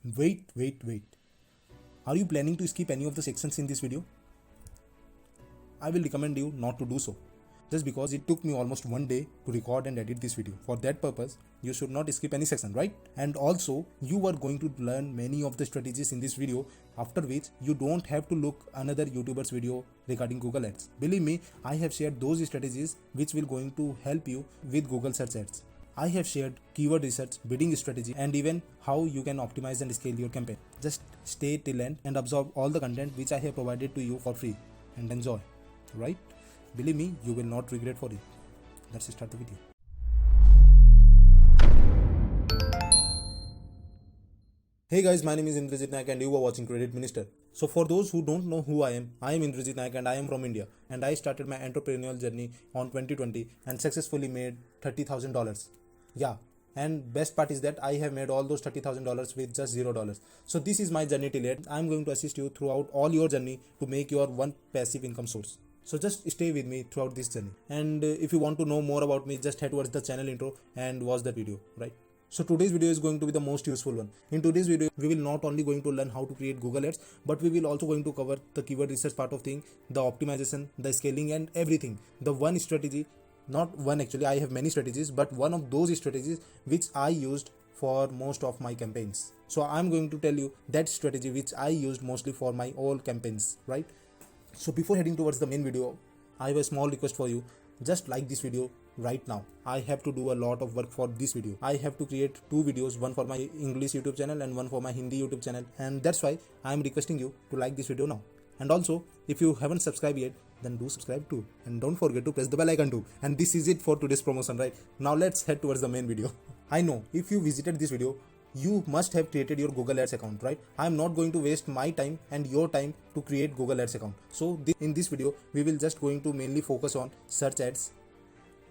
Wait. Are you planning to skip any of the sections in this video? I will recommend you not to do so. Just because it took me almost one day to record and edit this video. For that purpose, you should not skip any section, right? And also, you are going to learn many of the strategies in this video, after which you don't have to look another YouTuber's video regarding Google Ads. Believe me, I have shared those strategies which will going to help you with Google search ads. I have shared keyword research, bidding strategy, and even how you can optimize and scale your campaign. Just stay till end and absorb all the content which I have provided to you for free and enjoy, right? Believe me, you will not regret for it. Let's start the video. Hey guys, my name is Indrajit Naik and you are watching Credit Minister. So for those who don't know who I am Indrajit Naik and I am from India, and I started my entrepreneurial journey on 2020 and successfully made $30,000. Yeah, and best part is that I have made all those $30,000 with just $0. So this is my journey till yet. I am going to assist you throughout all your journey to make your one passive income source. So just stay with me throughout this journey. And if you want to know more about me, just head towards the channel intro and watch that video, right? So today's video is going to be the most useful one. In today's video, we will not only going to learn how to create Google Ads, but we will also going to cover the keyword research part of thing, the optimization, the scaling and everything. The one strategy, not one actually, I have many strategies, but one of those strategies which I used for most of my campaigns. So I'm going to tell you that strategy which I used mostly for my all campaigns, right? So before heading towards the main video, I have a small request for you. Just like this video right now. I have to do a lot of work for this video. I have to create two videos, one for my English YouTube channel and one for my Hindi YouTube channel. And that's why I am requesting you to like this video now. And also, if you haven't subscribed yet, then do subscribe too. And don't forget to press the bell icon too. And this is it for today's promotion, right? Now let's head towards the main video. I know if you visited this video, you must have created your Google Ads account, right? I am not going to waste my time and your time to create Google Ads account. So in this video, we will just going to mainly focus on search ads,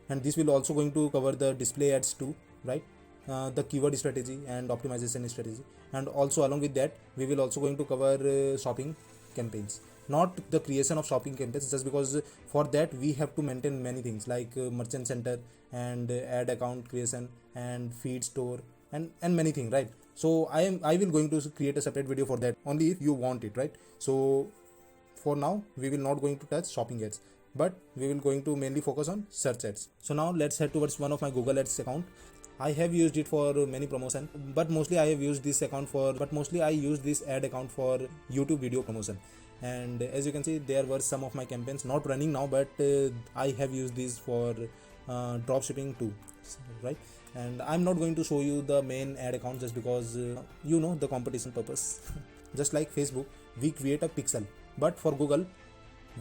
and this will also going to cover the display ads too, right? The keyword strategy and optimization strategy, and also along with that, we will also going to cover shopping campaigns. Not the creation of shopping campaigns, just because for that we have to maintain many things like merchant center and ad account creation and feed store and many things, right? So I will going to create a separate video for that only if you want it, right? So for now we will not going to touch shopping ads, but we will going to mainly focus on search ads. So now let's head towards one of my Google Ads account. I have used it for many promotion, but mostly I use this ad account for YouTube video promotion. And as you can see, there were some of my campaigns not running now, but I have used this for drop shipping too, right? And I'm not going to show you the main ad account just because the competition purpose. Just like Facebook, we create a pixel, but for Google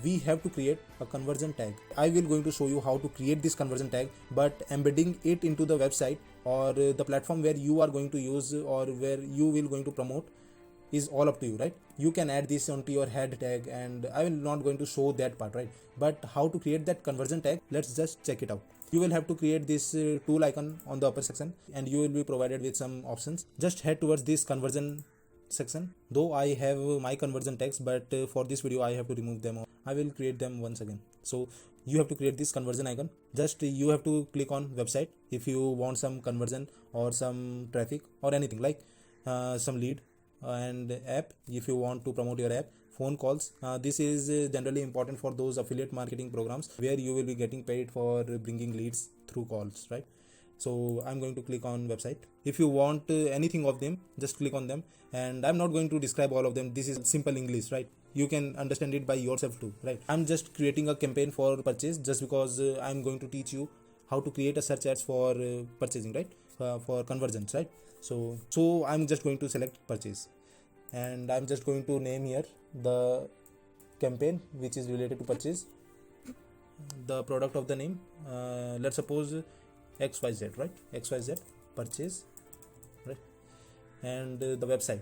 we have to create a conversion tag. I will going to show you how to create this conversion tag, but embedding it into the website or the platform where you are going to use or where you will going to promote is all up to you, right? You can add this onto your head tag, and I will not going to show that part, right? But how to create that conversion tag, let's just check it out. You will have to create this tool icon on the upper section, and you will be provided with some options. Just head towards this conversion section. Though I have my conversion tags, but for this video I have to remove them. I will create them once again. So you have to create this conversion icon. Just you have to click on website if you want some conversion or some traffic or anything like some lead, and app if you want to promote your app. Phone calls, this is generally important for those affiliate marketing programs where you will be getting paid for bringing leads through calls, right? So I'm going to click on website. If you want anything of them, just click on them, and I'm not going to describe all of them. This is simple English, right? You can understand it by yourself too, right? I'm just creating a campaign for purchase just because I'm going to teach you how to create a search ads for purchasing, right? For conversions, right? So I'm just going to select purchase, and I'm just going to name here the campaign which is related to purchase, the product of the name, let's suppose XYZ, right? XYZ purchase, right? And the website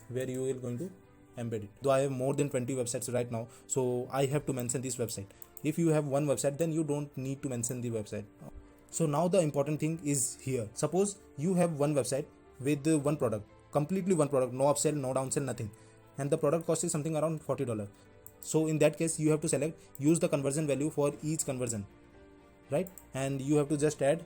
where you will going to embed it. Though I have more than 20 websites right now, so I have to mention this website. If you have one website, then you don't need to mention the website. So now the important thing is here. Suppose you have one website with one product, completely one product, no upsell, no downsell, nothing, and the product cost is something around $40. So in that case, you have to select use the conversion value for each conversion, right? And you have to just add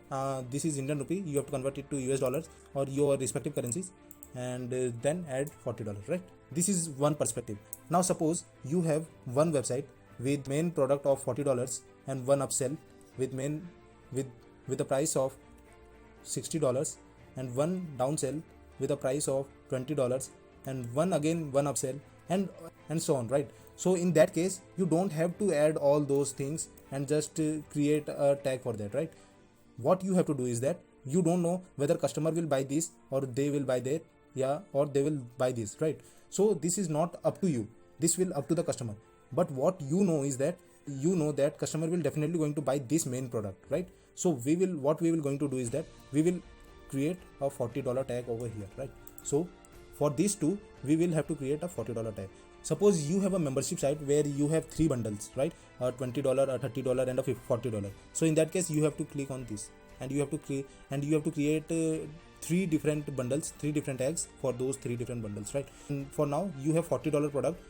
this is Indian rupee, you have to convert it to US dollars or your respective currencies, and then add $40, right? This is one perspective. Now suppose you have one website with main product of $40 and one upsell with main with with a price of $60 and one downsell with a price of $20 and one upsell and so on, right? So in that case you don't have to add all those things and just create a tag for that, right? What you have to do is that you don't know whether customer will buy this or they will buy that, yeah, or they will buy this, right? So this is not up to you, this will up to the customer. But what you know is that you know that customer will definitely going to buy this main product, right? So what we will going to do is that we will create a $40 tag over here, right? So for these two we will have to create a $40 tag. Suppose you have a membership site where you have three bundles, right? A $20, a $30 and a $40. So in that case you have to click on this and you have to create three different bundles, three different tags for those three different bundles, right? And for now you have $40 product,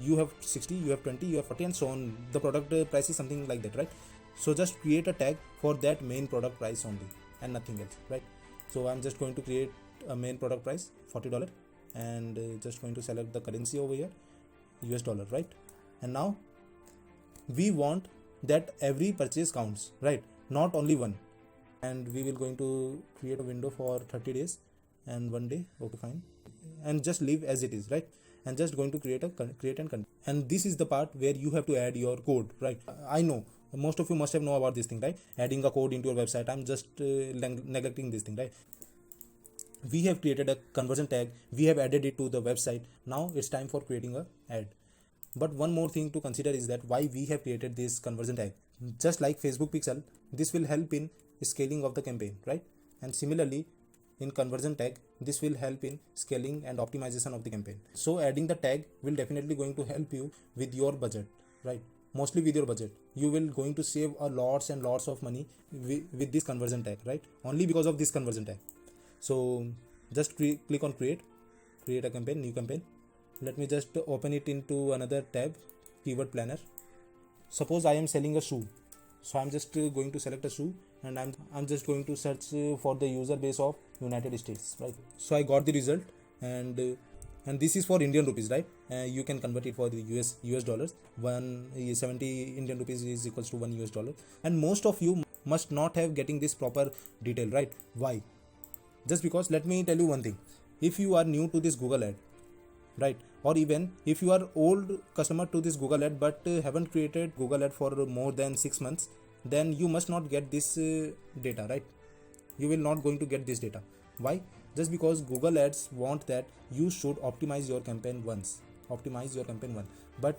you have 60, you have 20, you have 40 and so on. The product price is something like that, right? So just create a tag for that main product price only and nothing else, right? So I'm just going to create a main product price $40 and just going to select the currency over here, US dollar, right? And now we want that every purchase counts, right? Not only one. And we will going to create a window for 30 days and 1 day, okay, fine, and just leave as it is, right? And just going to create and continue. And this is the part where you have to add your code, right? I know most of you must have know about this thing, right? Adding a code into your website. I'm just neglecting this thing, right? We have created a conversion tag, we have added it to the website. Now it's time for creating a ad. But one more thing to consider is that why we have created this conversion tag. Just like Facebook pixel, this will help in scaling of the campaign, right? And similarly in conversion tag, this will help in scaling and optimization of the campaign. So adding the tag will definitely going to help you with your budget, right? Mostly with your budget, you will going to save a lots and lots of money with this conversion tag, right? Only because of this conversion tag. So just click on create a campaign, new campaign. Let me just open it into another tab, keyword planner. Suppose I am selling a shoe, so I'm just going to select a shoe and I'm just going to search for the user base of United States, right? So I got the result and this is for Indian rupees, right? You can convert it for the US dollars. 170 Indian rupees is equals to $1 US. And most of you must not have getting this proper detail, right? Why? Just because, let me tell you one thing. If you are new to this Google ad, right, or even if you are old customer to this Google ad but haven't created Google ad for more than 6 months, then you must not get this data, right? You will not going to get this data. Why? Just because Google ads want that you should optimize your campaign once. But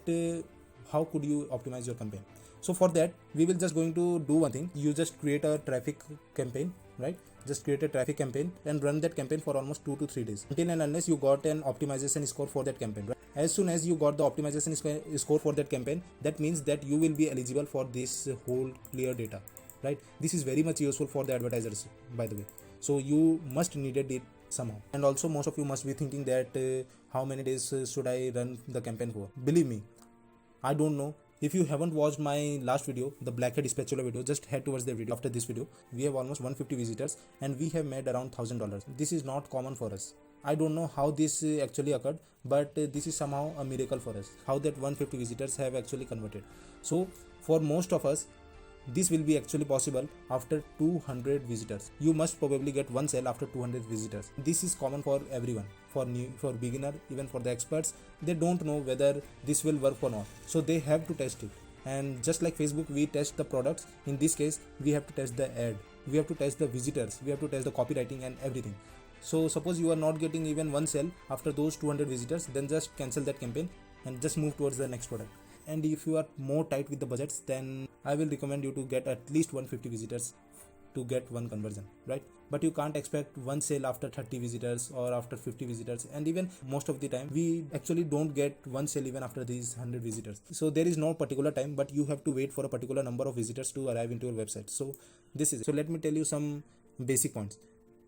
how could you optimize your campaign? So for that we will just going to do one thing. You just create a traffic campaign, right? Just create a traffic campaign and run that campaign for almost 2 to 3 days until and unless you got an optimization score for that campaign, right? As soon as you got the optimization score for that campaign, that means that you will be eligible for this whole clear data, right? This is very much useful for the advertisers, by the way. So you must needed it somehow. And also most of you must be thinking that how many days should I run the campaign for? Believe me, I don't know. If you haven't watched my last video, the blackhead spatula video, just head towards the video after this video. We have almost 150 visitors and we have made around $1,000. This is not common for us. I don't know how this actually occurred, but this is somehow a miracle for us, how that 150 visitors have actually converted. So for most of us, this will be actually possible after 200 visitors. You must probably get one sale after 200 visitors. This is common for everyone, for beginner, even for the experts. They don't know whether this will work or not, so they have to test it. And just like Facebook, we test the products. In this case, we have to test the ad, we have to test the visitors, we have to test the copywriting and everything. So suppose you are not getting even one sale after those 200 visitors, then just cancel that campaign and just move towards the next product. And if you are more tight with the budgets, then I will recommend you to get at least 150 visitors to get one conversion, right? But you can't expect one sale after 30 visitors or after 50 visitors, and even most of the time we actually don't get one sale even after these 100 visitors. So there is no particular time, but you have to wait for a particular number of visitors to arrive into your website. So this is it. So let me tell you some basic points.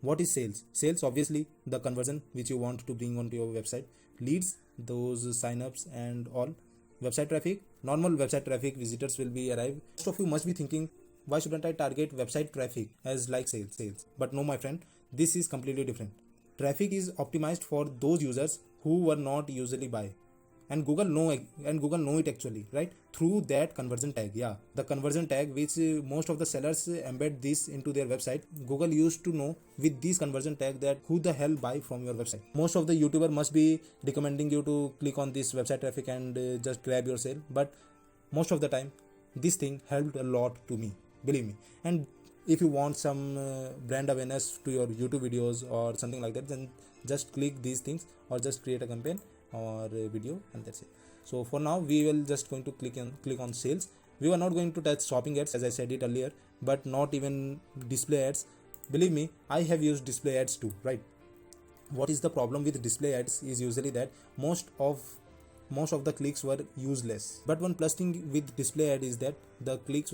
What is sales? Sales, obviously the conversion which you want to bring onto your website. Leads, those signups and all. Website traffic, normal website traffic, visitors will be arrive. Most of you must be thinking, why shouldn't I target website traffic as like sales? But no, my friend, this is completely different. traffic is optimized for those users who were not usually buy, and Google know it actually, right, through that conversion tag. Yeah, the conversion tag which most of the sellers embed this into their website. Google used to know with this conversion tag that who the hell buy from your website. Most of the YouTuber must be recommending you to click on this website traffic and just grab your sale, but most of the time this thing helped a lot to me, believe me. And if you want some brand awareness to your YouTube videos or something like that, then just click these things or just create a campaign or a video, and that's it. So for now we will just going to click on sales. We were not going to touch shopping ads, as I said it earlier, but not even display ads. Believe me, I have used display ads too, right? What is the problem with display ads is usually that most of the clicks were useless. But one plus thing with display ad is that the clicks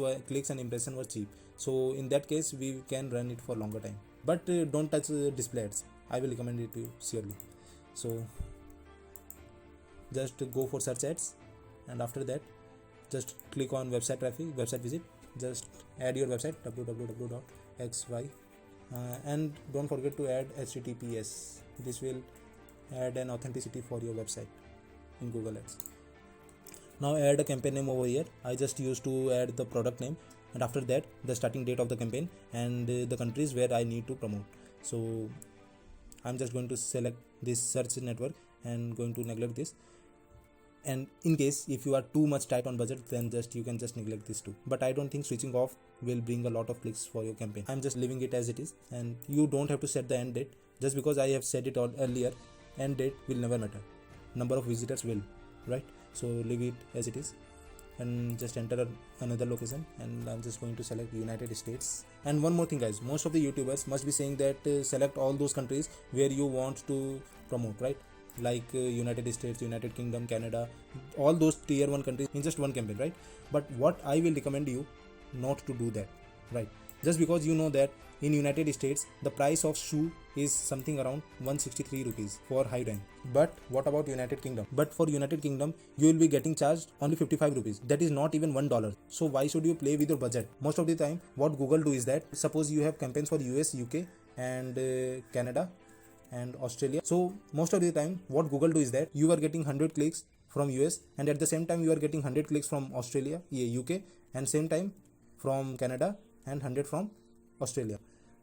and impression were cheap. So in that case we can run it for longer time. But don't touch display ads. I will recommend it to you surely. So just go for search ads, and after that just click on website traffic, website visit. Just add your website www.xy, and don't forget to add HTTPS. This will add an authenticity for your website in Google Ads. Now add a campaign name over here. I just used to add the product name, and after that the starting date of the campaign and the countries where I need to promote. So I'm just going to select this search network and going to neglect this. And in case if you are too much tight on budget, then you can just neglect this too. But I don't think switching off will bring a lot of clicks for your campaign. I'm just leaving it as it is, and you don't have to set the end date. Just because I have said it earlier, end date will never matter. Number of visitors will, right? So leave it as it is and just enter another location, and I'm just going to select United States. And one more thing guys, most of the YouTubers must be saying that select all those countries where you want to promote, right? Like United States, United Kingdom, Canada, all those tier 1 countries in just one campaign, right? But what I will recommend you not to do that, right? Just because you know that in United States the price of shoe is something around 163 rupees for high rank. But what about United Kingdom? But for United Kingdom you will be getting charged only 55 rupees. That is not even $1. So why should you play with your budget? Most of the time what Google do is that, suppose you have campaigns for US, UK and Canada and Australia. So most of the time what Google do is that you are getting 100 clicks from US, and at the same time you are getting 100 clicks from Australia, UK, and same time from Canada and 100 from Australia.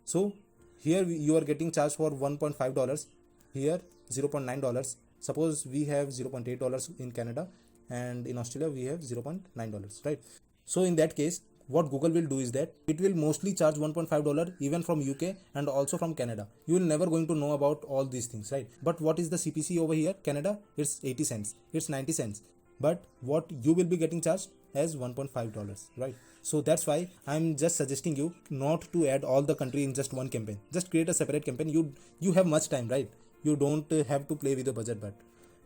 So here you are getting charged for $1.5, here $0.9. Suppose we have $0.8 in Canada, and in Australia we have $0.9, right? So in that case what Google will do is that it will mostly charge $1.5 even from UK and also from Canada. You will never going to know about all these things, right? But what is the CPC over here? Canada, it's 80 cents, it's 90 cents. But what you will be getting charged as $1.5, right? So that's why I'm just suggesting you not to add all the country in just one campaign. Just create a separate campaign. You have much time, right? You don't have to play with the budget. But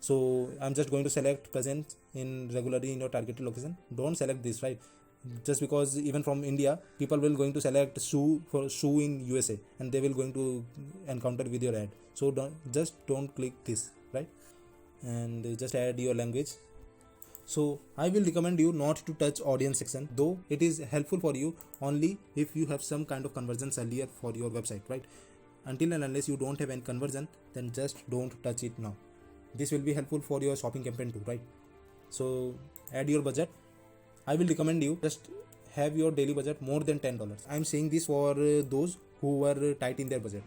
so I'm just going to select present in regularly in your targeted location. Don't select this, right? Just because even from India people will going to select shoe in USA, and they will going to encounter with your ad. So don't click this, right? And just add your language. So I will recommend you not to touch audience section, though it is helpful for you only if you have some kind of conversions earlier for your website, right? Until and unless you don't have any conversion, then just don't touch it now. This will be helpful for your shopping campaign too, right? So add your budget. I will recommend you just have your daily budget more than $10. I'm saying this for those who were tight in their budget.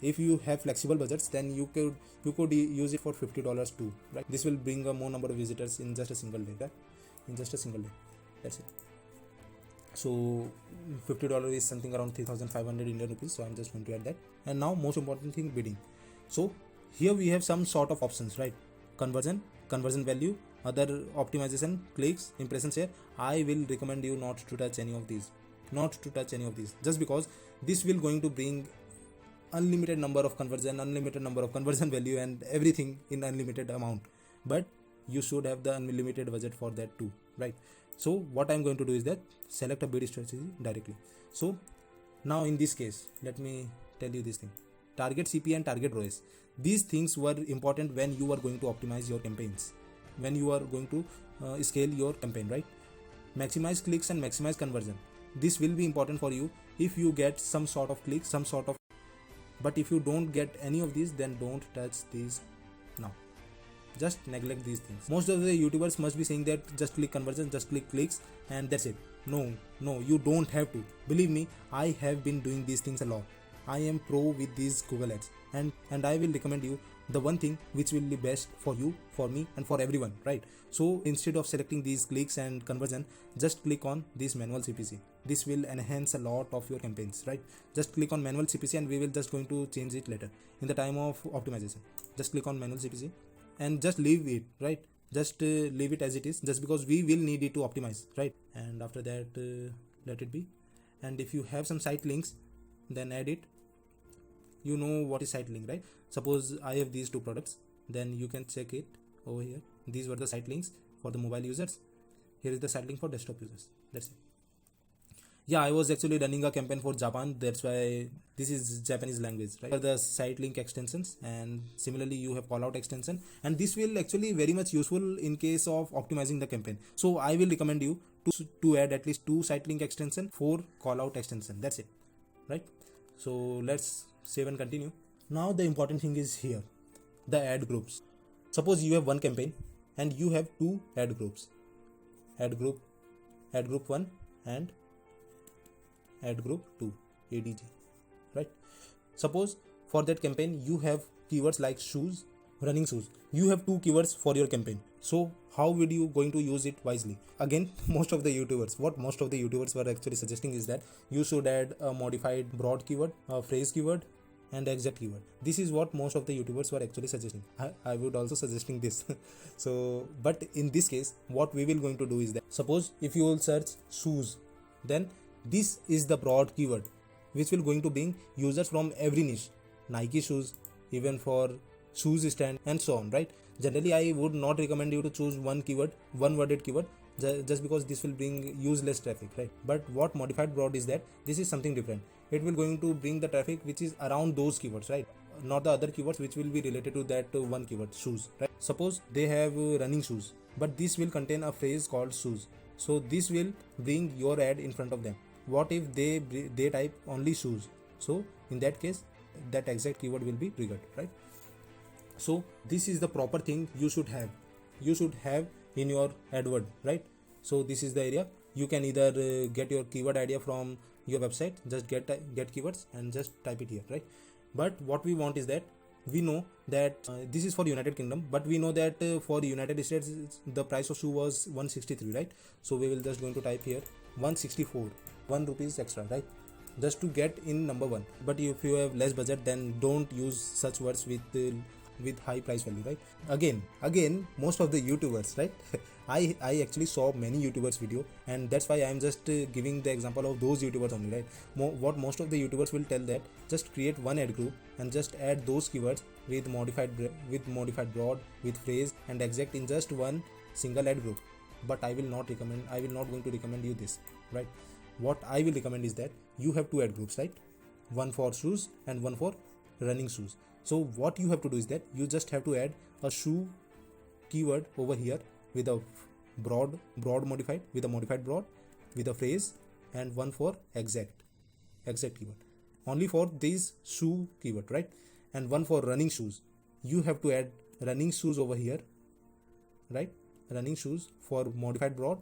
If you have flexible budgets, then you could use it for $50 too, right? This will bring a more number of visitors in just a single day, right? In just a single day, that's it. So $50 is something around 3,500 Indian rupees. So I'm just going to add that. And now most important thing, bidding. So here we have some sort of options, right? Conversion value, other optimization, clicks, impression share. I will recommend you not to touch any of these, just because this will going to bring unlimited number of conversion, unlimited number of conversion value, and everything in unlimited amount. But you should have the unlimited budget for that too, right? So what I'm going to do is that select a bid strategy directly. So now in this case, let me tell you this thing: target CPA and target ROAS. These things were important when you are going to optimize your campaigns, when you are going to scale your campaign, right? Maximize clicks and maximize conversion. This will be important for you if you get some sort of clicks, some sort of But if you don't get any of these, then don't touch these now. Just neglect these things. Most of the YouTubers must be saying that just click conversion, just click clicks, and that's it. No, you don't have to. Believe me, I have been doing these things a lot. I am pro with these Google ads, and I will recommend you the one thing which will be best for you, for me, and for everyone, right? So instead of selecting these clicks and conversion, just click on this manual CPC. This will enhance a lot of your campaigns, right? Just click on manual CPC, and we will just going to change it later in the time of optimization. Just click on manual CPC and just leave it, right? Just leave it as it is, just because we will need it to optimize, right? And after that, let it be. And if you have some site links, then add it. You know what is site link, right? Suppose I have these two products, then you can check it over here. These were the site links for the mobile users. Here is the site link for desktop users. That's it. Yeah, I was actually running a campaign for Japan. That's why this is Japanese language, right? For the site link extensions, and similarly you have call out extension, and this will actually very much useful in case of optimizing the campaign. So I will recommend you to add at least 2 site link extension, 4 call out extension. That's it, right? So let's save and continue. Now the important thing is here, the ad groups. Suppose you have one campaign and you have 2 ad groups, ad group 1 and ad group 2, ADG, right? Suppose for that campaign you have keywords like shoes, running shoes. You have 2 keywords for your campaign. So how would you going to use it wisely? Again, most of the YouTubers were actually suggesting is that you should add a modified broad keyword, a phrase keyword, and exact keyword. This is what most of the YouTubers were actually suggesting. I would also suggesting this. So, but in this case, what we will going to do is that, suppose if you will search shoes, then this is the broad keyword which will going to bring users from every niche, Nike shoes, even for shoes stand, and so on, right? Generally, I would not recommend you to choose one keyword, one worded keyword, just because this will bring useless traffic, right? But what modified broad is that this is something different. It will going to bring the traffic which is around those keywords, right? Not the other keywords which will be related to that one keyword, shoes, right? Suppose they have running shoes, but this will contain a phrase called shoes. So this will bring your ad in front of them. What if they type only shoes? So in that case, that exact keyword will be triggered, right? So this is the proper thing you should have in your AdWord, right? So this is the area. You can either get your keyword idea from your website, just get keywords and just type it here, right? But what we want is that we know that this is for United Kingdom, but we know that for United States the price of shoe was 163, right? So we will just going to type here 164, 1 rupees extra, right? Just to get in number 1. But if you have less budget, then don't use such words with high price value, right? Again, most of the YouTubers, right? I actually saw many YouTubers video, and that's why I'm just giving the example of those YouTubers only, right? What most of the YouTubers will tell that just create one ad group and just add those keywords with modified broad, with phrase and exact in just one single ad group. But I will not going to recommend you this, right? What I will recommend is that you have 2 ad groups, right? One for shoes and one for running shoes. So what you have to do is that you just have to add a shoe keyword over here with a broad modified, with a modified broad, with a phrase, and one for exact keyword. Only for these shoe keyword, right? And one for running shoes. You have to add running shoes over here, right? Running shoes for modified broad,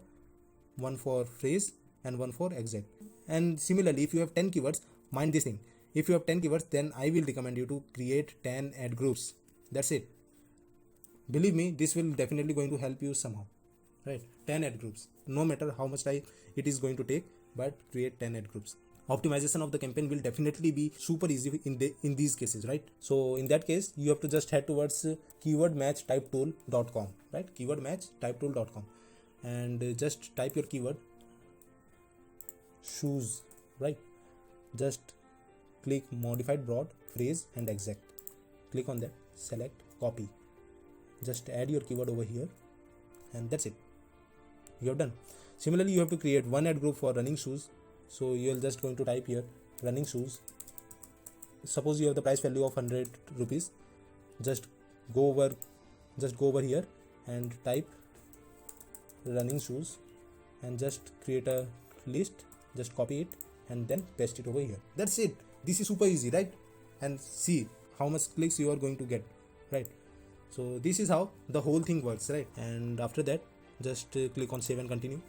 one for phrase, and one for exact. And similarly, if you have 10 keywords, mind this thing. If you have 10 keywords, then I will recommend you to create 10 ad groups. That's it. Believe me, this will definitely going to help you somehow, right? 10 ad groups. No matter how much time it is going to take, but create 10 ad groups. Optimization of the campaign will definitely be super easy in these cases, right? So in that case, you have to just head towards keywordmatchtypetool.com, right? Keywordmatchtypetool.com, and just type your keyword shoes, right? Just click modified broad, phrase, and exact. Click on that, select, copy. Just add your keyword over here, and that's it. You have done. Similarly, you have to create one ad group for running shoes. So you are just going to type here running shoes. Suppose you have the price value of 100 rupees. Just go over here and type running shoes, and just create a list. Just copy it and then paste it over here. That's it. This is super easy, right? and see how much clicks you are going to get, right? So this is how the whole thing works, right? And after that, just click on save and continue.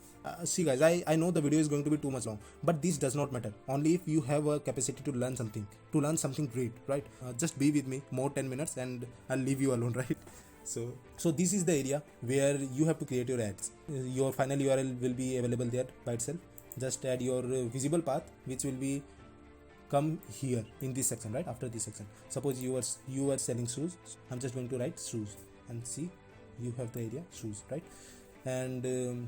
See guys, I know the video is going to be too much long, but this does not matter. Only if you have a capacity to learn something great, right? Just be with me more 10 minutes and I'll leave you alone, right? So this is the area where you have to create your ads. Your final URL will be available there by itself. Just add your visible path, which will be come here in this section, right? After this section, suppose you are selling shoes. I'm just going to write shoes, and see, you have the area shoes, right? And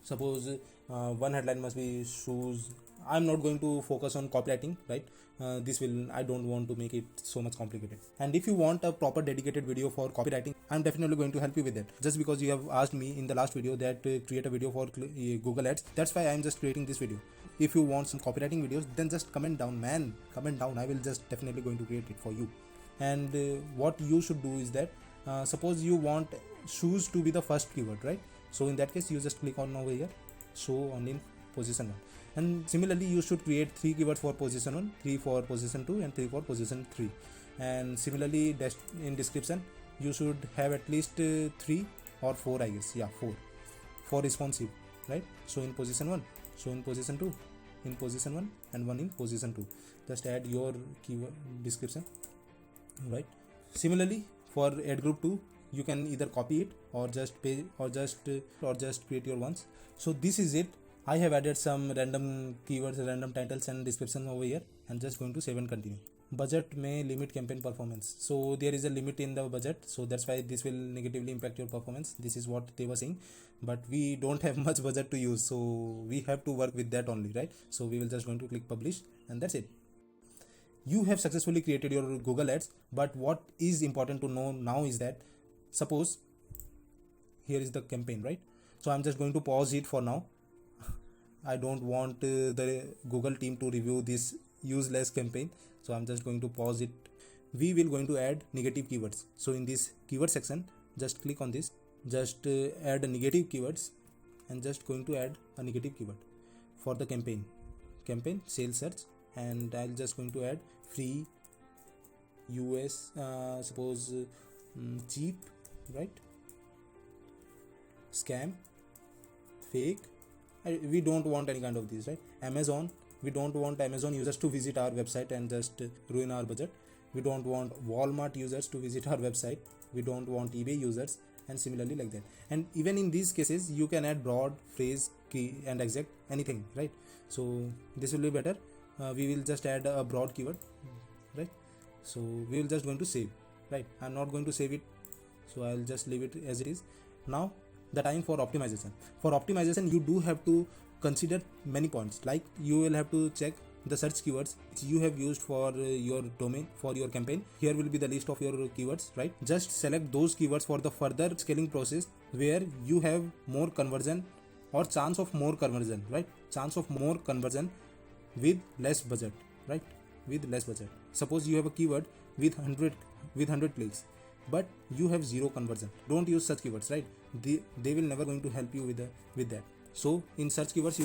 suppose one headline must be shoes. I'm not going to focus on copywriting, right? I don't want to make it so much complicated. And if you want a proper dedicated video for copywriting, I'm definitely going to help you with that. Just because you have asked me in the last video that create a video for Google Ads, that's why I'm just creating this video. If you want some copywriting videos, then just comment down, man. Comment down. I will just definitely going to create it for you. And what you should do is that suppose you want shoes to be the first keyword, right? So in that case, you just click on over here, show only in position 1. And similarly, you should create 3 keywords for position 1, 3 for position 2, and 3 for position 3. And similarly, in description, you should have at least 3 or 4, I guess. Yeah, 4 for responsive, right? So in position 1, so in position 2, in position 1, and 1 in position 2. Just add your keyword description, right? Similarly, for ad group 2, you can either copy it or just pay or just create your ones. So this is it. I have added some random keywords, random titles and description over here, and just going to save and continue. Budget may limit campaign performance. So there is a limit in the budget, so that's why this will negatively impact your performance. This is what they were saying, but we don't have much budget to use, so we have to work with that only, right? So we will just going to click publish, and that's it. You have successfully created your Google Ads, but what is important to know now is that suppose here is the campaign, right? So I'm just going to pause it for now. I don't want the Google team to review this useless campaign, so I'm just going to pause it. We will going to add negative keywords. So in this keyword section, just click on this, just add a negative keywords, and just going to add a negative keyword for the campaign sales search. And I'll just going to add free, US, suppose cheap, right? Scam, fake. We don't want any kind of these, right? Amazon, we don't want Amazon users to visit our website and just ruin our budget. We don't want Walmart users to visit our website. We don't want eBay users, and similarly like that. And even in these cases, you can add broad, phrase, key, and exact, anything, right? So this will be better. We will just add a broad keyword, right? So we will just going to save, right? I'm not going to save it, so I'll just leave it as it is. Now the time for optimization. For optimization, you do have to consider many points, like you will have to check the search keywords which you have used for your domain, for your campaign. Here will be the list of your keywords, right? Just select those keywords for the further scaling process where you have more conversion or chance of more conversion, right? Chance of more conversion with less budget, right? With less budget. Suppose you have a keyword with 100 clicks, but you have 0 conversion. Don't use such keywords, right? They will never going to help you with that. So in search keywords,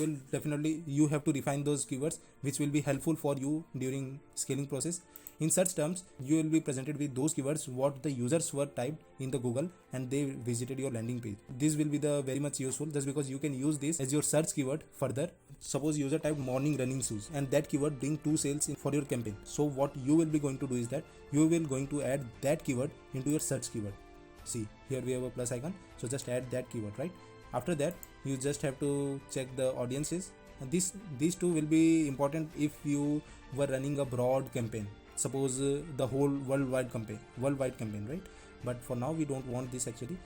you have to refine those keywords which will be helpful for you during scaling process. In search terms, you will be presented with those keywords what the users were typed in the Google and they visited your landing page. This will be the very much useful, just because you can use this as your search keyword further. Suppose user typed morning running shoes and that keyword bring 2 sales for your campaign. So what you will be going to do is that you will going to add that keyword into your search keyword. See, here we have a plus icon, so just add that keyword, right? After that, you just have to check the audiences, and these two will be important if you were running a broad campaign. Suppose the whole worldwide campaign, right? But for now we don't want this actually.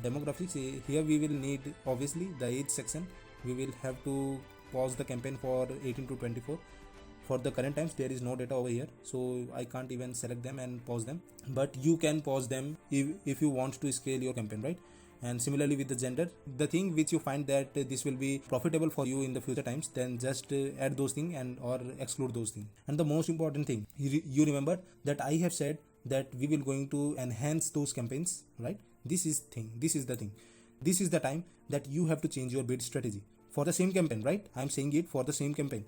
Demographics, here we will need obviously the age section. We will have to pause the campaign for 18 to 24. For the current times, there is no data over here, so I can't even select them and pause them, but you can pause them if you want to scale your campaign, right? And similarly with the gender, the thing which you find that this will be profitable for you in the future times, then just add those things and or exclude those things. And the most important thing, you remember that I have said that we will going to enhance those campaigns, right? This is the thing. This is the time that you have to change your bid strategy for the same campaign, right? I'm saying it for the same campaign.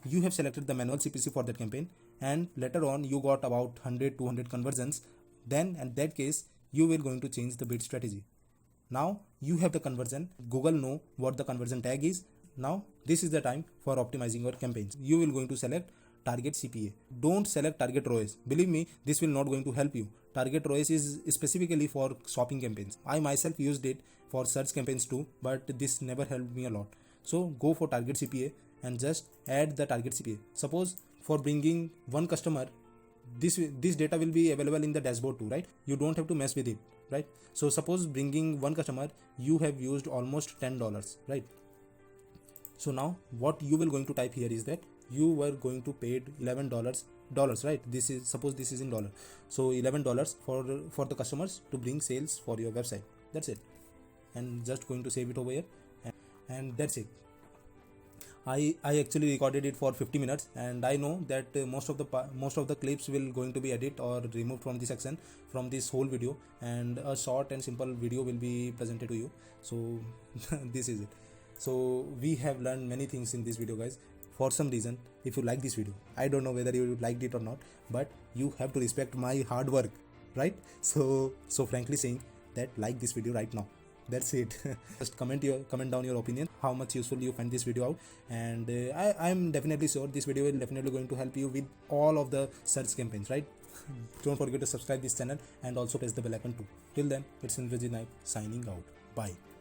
You have selected the manual CPC for that campaign, and later on you got about 100-200 conversions, then in that case you will going to change the bid strategy. Now you have the conversion, Google know what the conversion tag is. Now this is the time for optimizing your campaigns. You will going to select target CPA. Don't select target ROAS. Believe me, this will not going to help you. Target ROAS is specifically for shopping campaigns. I myself used it for search campaigns too, but this never helped me a lot. So go for target CPA and just add the target CPA. Suppose for bringing one customer, this data will be available in the dashboard too, right? You don't have to mess with it, right? So suppose bringing one customer, you have used almost $10, right? So now what you will going to type here is that you were going to pay $11, right? This is, suppose this is in dollar, so $11 for the customers to bring sales for your website. That's it. And just going to save it over here, and that's it. I actually recorded it for 50 minutes, and I know that most of the clips will going to be edited or removed from the section from this whole video, and a short and simple video will be presented to you. So this is it. So we have learned many things in this video, guys. For some reason, if you like this video, I don't know whether you liked it or not, but you have to respect my hard work, right? So frankly saying that, like this video right now. That's it. Just comment down your opinion, how much useful you find this video out, and I'm definitely sure this video will definitely going to help you with all of the search campaigns, right? Don't forget to subscribe this channel and also press the bell icon too. Till then, it's Indrajit Naik signing out. Bye.